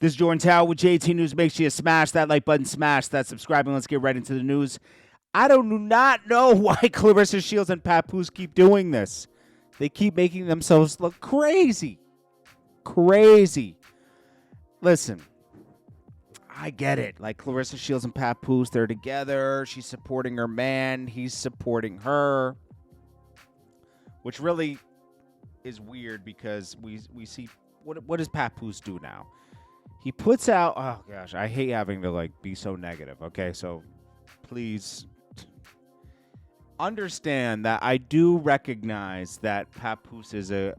This is Jordan Tower with JT News. Make sure you smash that like button, smash that subscribe, and let's get right into the news. I do not know why Claressa Shields and Pat Poos keep doing this. They keep making themselves look crazy. Crazy. Listen, I get it. Like Claressa Shields and Pat Poos, they're together. She's supporting her man. He's supporting her. Which really is weird because we see what does Pat Poos do now? He puts out, oh gosh, I hate having to like be so negative. Okay, so please understand that I do recognize that Pat Poos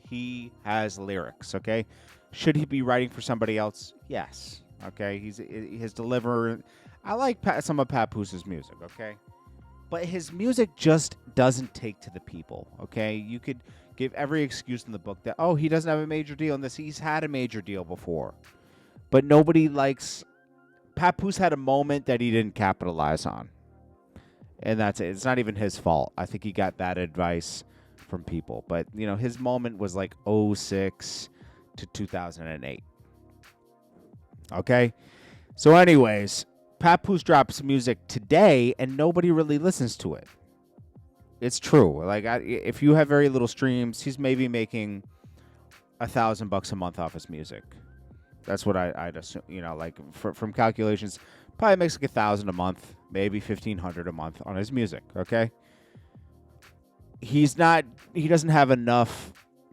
he has lyrics. Okay, should he be writing for somebody else? Yes. Okay, his deliver. I like some of Pat Poos's music. Okay, but his music just doesn't take to the people. Okay, you could give every excuse in the book that, oh, he doesn't have a major deal in this. He's had a major deal before. But nobody likes... Pat Poos had a moment that he didn't capitalize on. And that's it. It's not even his fault. I think he got bad advice from people. But, you know, his moment was like 2006 to 2008. Okay? So anyways, Pat Poos drops music today, and nobody really listens to it. It's true. Like, if you have very little streams, he's maybe making $1,000 a month off his music. That's what I'd assume. You know, like from calculations, probably makes like $1,000 a month, maybe $1,500 a month on his music. Okay. He doesn't have enough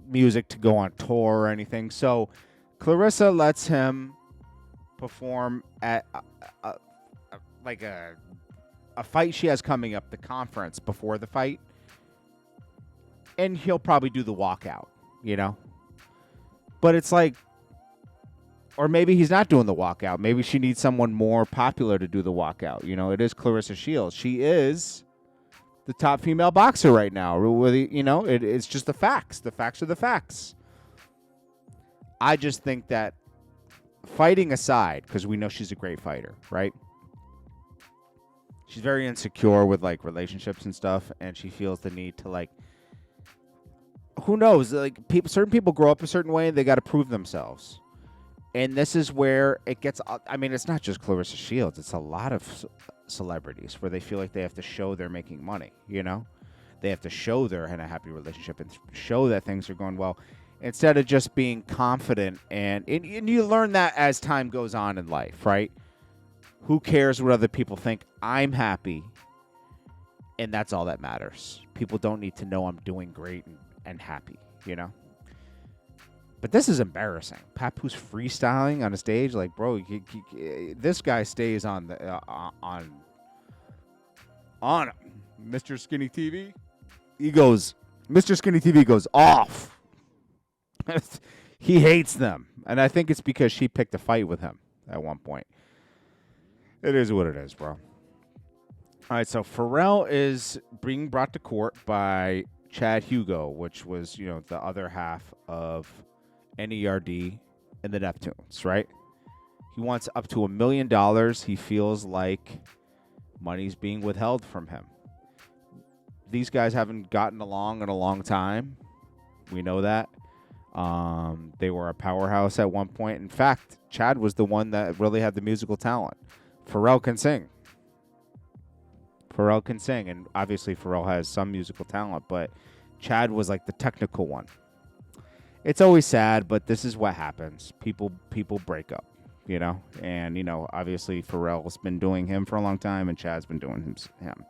music to go on tour or anything. So Claressa lets him perform at a fight she has coming up, the conference before the fight, and he'll probably do the walkout, you know? But it's like, or maybe he's not doing the walkout. Maybe she needs someone more popular to do the walkout. You know, it is Claressa Shields. She is the top female boxer right now. You know, it's just the facts. The facts are the facts. I just think that, fighting aside, because we know she's a great fighter, right? She's very insecure with, like, relationships and stuff, and she feels the need to, like, who knows? Like, certain people grow up a certain way, and they got to prove themselves. And this is where it gets, I mean, it's not just Claressa Shields. It's a lot of celebrities where they feel like they have to show they're making money, you know? They have to show they're in a happy relationship and show that things are going well, instead of just being confident. And you learn that as time goes on in life, right? Who cares what other people think? I'm happy, and that's all that matters. People don't need to know I'm doing great and happy, you know? But this is embarrassing. Pat Poos freestyling on a stage, like, bro, this guy stays on Mr. Skinny TV. Mr. Skinny TV goes off. He hates them, and I think it's because she picked a fight with him at one point. It is what it is, bro. All right, so Pharrell is being brought to court by Chad Hugo, which was, you know, the other half of NERD and the Neptunes, right? He wants up to $1 million. He feels like money's being withheld from him. These guys haven't gotten along in a long time. We know that. They were a powerhouse at one point. In fact, Chad was the one that really had the musical talent. Pharrell can sing. And obviously Pharrell has some musical talent, but Chad was like the technical one. It's always sad, but this is what happens. People break up, you know? And, you know, obviously Pharrell's been doing him for a long time, and Chad's been doing him.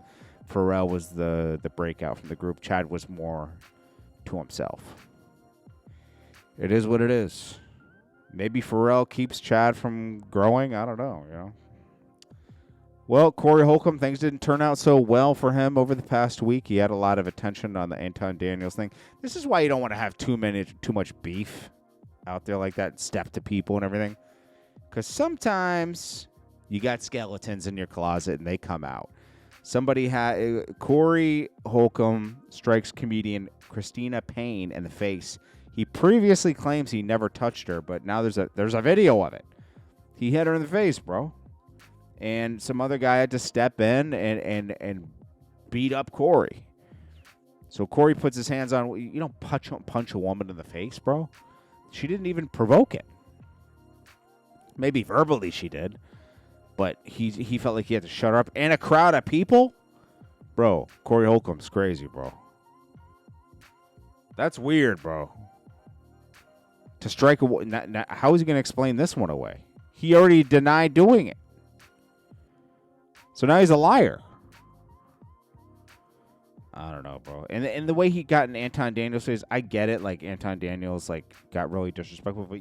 Pharrell was the breakout from the group. Chad was more to himself. It is what it is. Maybe Pharrell keeps Chad from growing. I don't know, you know? Well, Corey Holcomb, things didn't turn out so well for him over the past week. He had a lot of attention on the Anton Daniels thing. This is why you don't want to have too much beef out there like that, step to people and everything. Because sometimes you got skeletons in your closet and they come out. Corey Holcomb strikes comedian Christina Payne in the face. He previously claims he never touched her, but now there's a video of it. He hit her in the face, bro. And some other guy had to step in and beat up Corey. So Corey puts his hands on. You don't punch a woman in the face, bro. She didn't even provoke it. Maybe verbally she did, but he felt like he had to shut her up. And a crowd of people? Bro, Corey Holcomb's crazy, bro. That's weird, bro. To strike a... How is he going to explain this one away? He already denied doing it. So now he's a liar. I don't know, bro. And the way he got in Anton Daniels' face, I get it. Like, Anton Daniels, like, got really disrespectful. But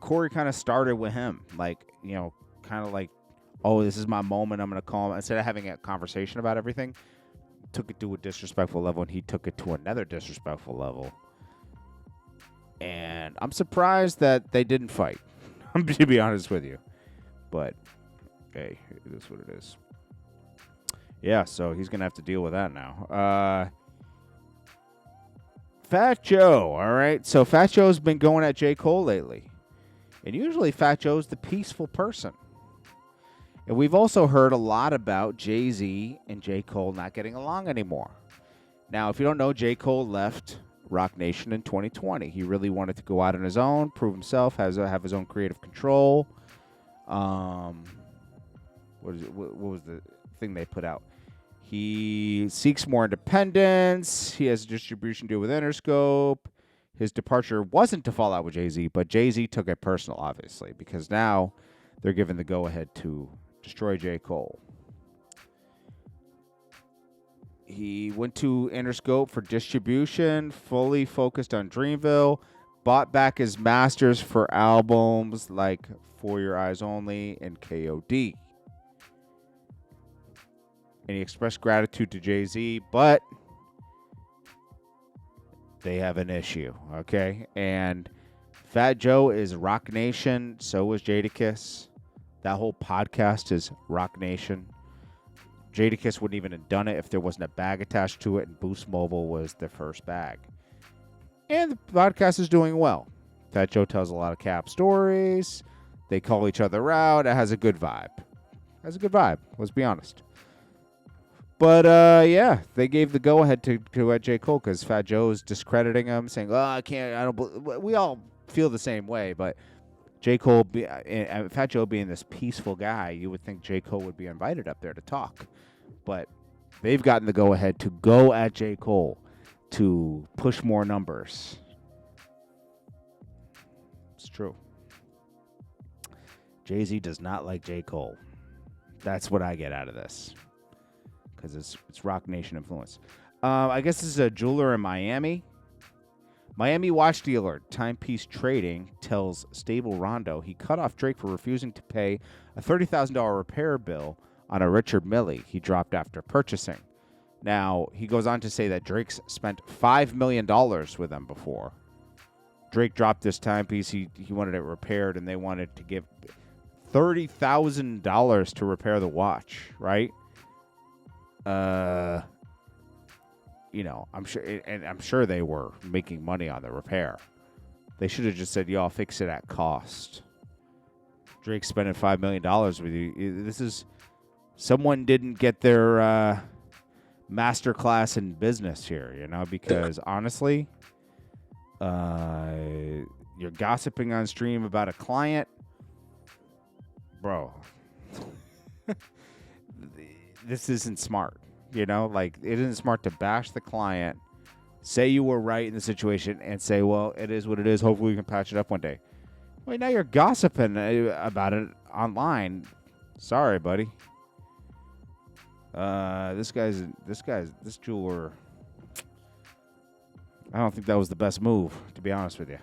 Corey kind of started with him. Like, you know, kind of like, oh, this is my moment. I'm going to call him. Instead of having a conversation about everything, took it to a disrespectful level, and he took it to another disrespectful level. And I'm surprised that they didn't fight, to be honest with you. But, hey, it is what it is. Yeah, so he's going to have to deal with that now. Fat Joe, all right? So Fat Joe's been going at J. Cole lately. And usually Fat Joe's the peaceful person. And we've also heard a lot about Jay-Z and J. Cole not getting along anymore. Now, if you don't know, J. Cole left Roc Nation in 2020. He really wanted to go out on his own, prove himself, have his own creative control. What was the thing they put out? He seeks more independence. He has a distribution deal with Interscope. His departure wasn't to fall out with Jay-Z, but Jay-Z took it personal, obviously, because now they're given the go-ahead to destroy J. Cole. He went to Interscope for distribution, fully focused on Dreamville, bought back his masters for albums like For Your Eyes Only and KOD. And he expressed gratitude to Jay-Z, but they have an issue, okay? And Fat Joe is Roc Nation, so is Jadakiss. That whole podcast is Roc Nation. Jadakiss wouldn't even have done it if there wasn't a bag attached to it, and Boost Mobile was the first bag. And the podcast is doing well. Fat Joe tells a lot of cap stories. They call each other out. It has a good vibe. Let's be honest. But, yeah, they gave the go-ahead to J. Cole because Fat Joe's discrediting him, saying, oh, I don't. We all feel the same way, but J. Cole, Fat Joe being this peaceful guy, you would think J. Cole would be invited up there to talk. But they've gotten the go-ahead to go at J. Cole to push more numbers. It's true. Jay-Z does not like J. Cole. That's what I get out of this. Because it's Roc Nation influence. I guess this is a jeweler in Miami. Miami watch dealer Timepiece Trading tells Stable Rondo he cut off Drake for refusing to pay a $30,000 repair bill on a Richard Mille he dropped after purchasing. Now, he goes on to say that Drake's spent $5 million with them before. Drake dropped this timepiece. He wanted it repaired, and they wanted to give $30,000 to repair the watch, right? You know, I'm sure they were making money on the repair. They should have just said, "Yo, I'll fix it at cost." Drake spending $5 million with you. This is someone didn't get their master class in business here, you know, because honestly, you're gossiping on stream about a client, bro. This isn't smart, you know, like it isn't smart to bash the client, say you were right in the situation and say, well, it is what it is. Hopefully we can patch it up one day. Wait, now you're gossiping about it online. Sorry, buddy. This jeweler, I don't think that was the best move, to be honest with you.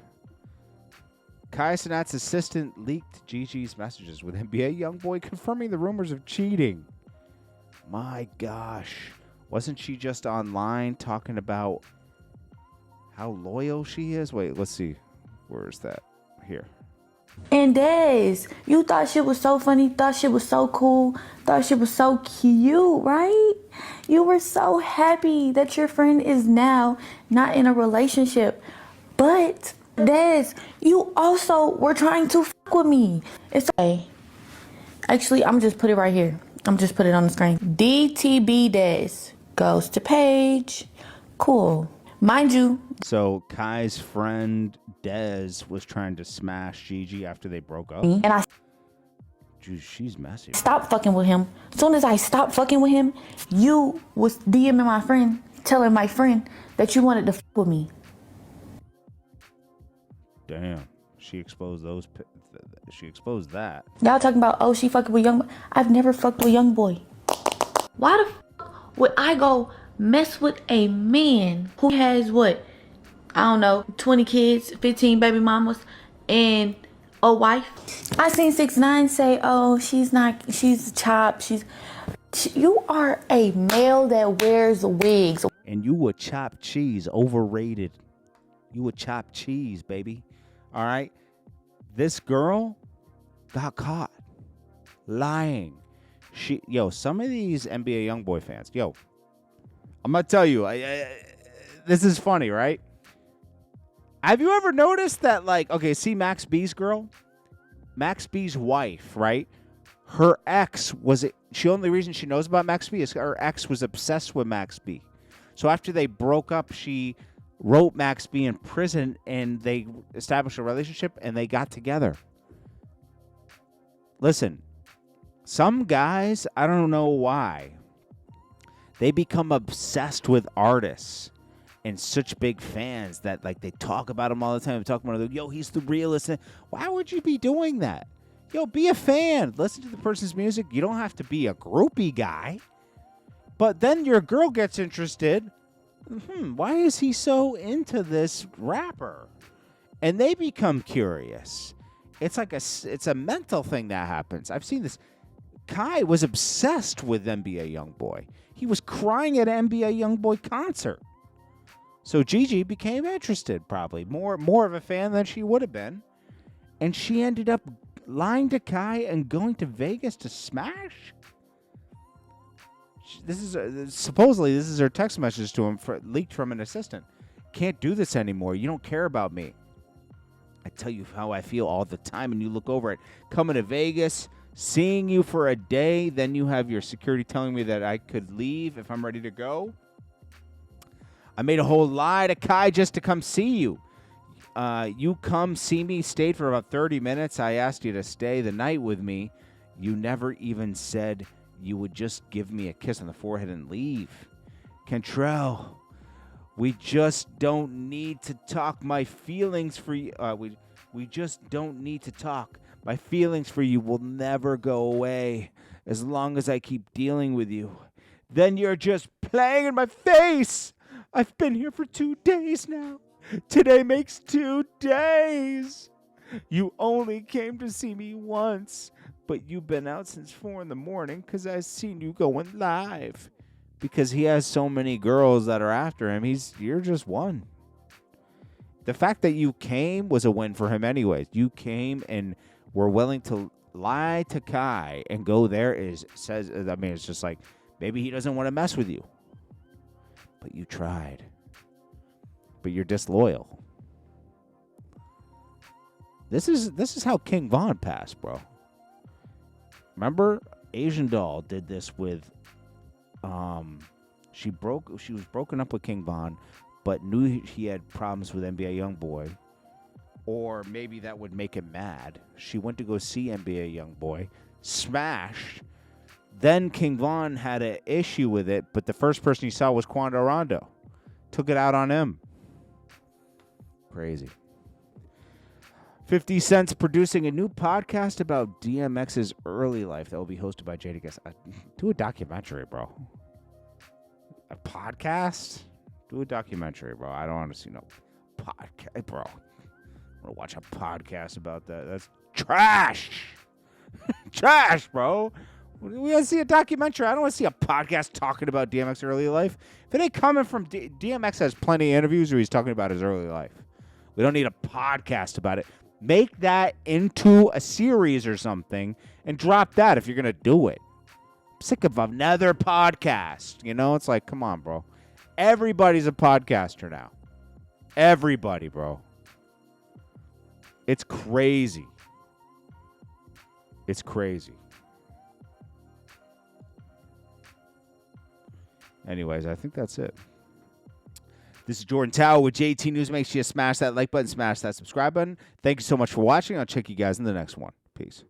Cenat's assistant leaked Gigi's messages with NBA YoungBoy confirming the rumors of cheating. My gosh. Wasn't she just online talking about how loyal she is? Wait, let's see. Where is that? Here. And Des, you thought shit was so funny, thought shit was so cool, thought shit was so cute, right? You were so happy that your friend is now not in a relationship. But, Des, you also were trying to fuck with me. It's okay. Actually, I'm just put it right here. I'm just put it on the screen. DTB Des goes to page. Cool. Mind you. So Kai's friend Dez was trying to smash Gigi after they broke up. And I Dude, she's messy. stopped fucking with him. As soon as I stopped fucking with him, you was DMing my friend, telling my friend that you wanted to fuck with me. Damn. She exposed she exposed that. Y'all talking about, oh, she fucking with YoungBoy. I've never fucked with YoungBoy. Why the fuck would I go mess with a man who has what? I don't know, 20 kids, 15 baby mamas, and a wife? I seen 6ix9ine say, oh, she's chopped. You are a male that wears wigs. And you would chop cheese, overrated. You would chop cheese, baby. All right? This girl got caught lying. Some of these NBA YoungBoy fans, I'm going to tell you, this is funny, right? Have you ever noticed that, see Max B's girl? Max B's wife, right? Her ex the only reason she knows about Max B is her ex was obsessed with Max B. So after they broke up, she wrote Max B in prison, and they established a relationship, and they got together. Listen, some guys, I don't know why, they become obsessed with artists and such big fans that they talk about them all the time. They talk about them, he's the realest. Why would you be doing that? Be a fan. Listen to the person's music. You don't have to be a groupie guy. But then your girl gets interested. Why is he so into this rapper? And they become curious. It's a mental thing that happens. I've seen this. Kai was obsessed with NBA YoungBoy. He was crying at an NBA YoungBoy concert. So Gigi became interested, probably more of a fan than she would have been, and she ended up lying to Kai and going to Vegas to smash. Supposedly this is her text message to him leaked from an assistant. Can't do this anymore. You don't care about me. I tell you how I feel all the time, and you look over it. Coming to Vegas, seeing you for a day, then you have your security telling me that I could leave if I'm ready to go. I made a whole lie to Kai just to come see you. You come see me, stayed for about 30 minutes. I asked you to stay the night with me. You never even said you would just give me a kiss on the forehead and leave. Cantrell, we just don't need to talk. My feelings for you, we just don't need to talk. My feelings for you will never go away as long as I keep dealing with you. Then you're just playing in my face. I've been here for 2 days now. Today makes 2 days. You only came to see me once, but you've been out since 4 in the morning because I've seen you going live. Because he has so many girls that are after him, you're just one. The fact that you came was a win for him anyways. You came and were willing to lie to Kai and go there it's just like, maybe he doesn't want to mess with you. But you tried. But you're disloyal. This is how King Von passed, bro. Remember, Asian Doll did this with she was broken up with King Von, but knew he had problems with NBA YoungBoy, or maybe that would make him mad. She went to go see NBA YoungBoy, smashed. Then King Von had an issue with it, but the first person he saw was Quando Rondo. Took it out on him. Crazy. 50 Cent's producing a new podcast about DMX's early life that will be hosted by Jadakiss. Do a documentary, bro. A podcast? Do a documentary, bro. I don't want to see no podcast, bro. I want to watch a podcast about that. That's trash. Trash, bro. We want to see a documentary. I don't want to see a podcast talking about DMX's early life. If it ain't coming from DMX has plenty of interviews where he's talking about his early life. We don't need a podcast about it. Make that into a series or something and drop that if you're going to do it. I'm sick of another podcast. It's like, come on, bro. Everybody's a podcaster now. Everybody, bro. It's crazy. It's crazy. Anyways, I think that's it. This is Jordan Tower with JT News. Make sure you smash that like button, smash that subscribe button. Thank you so much for watching. I'll check you guys in the next one. Peace.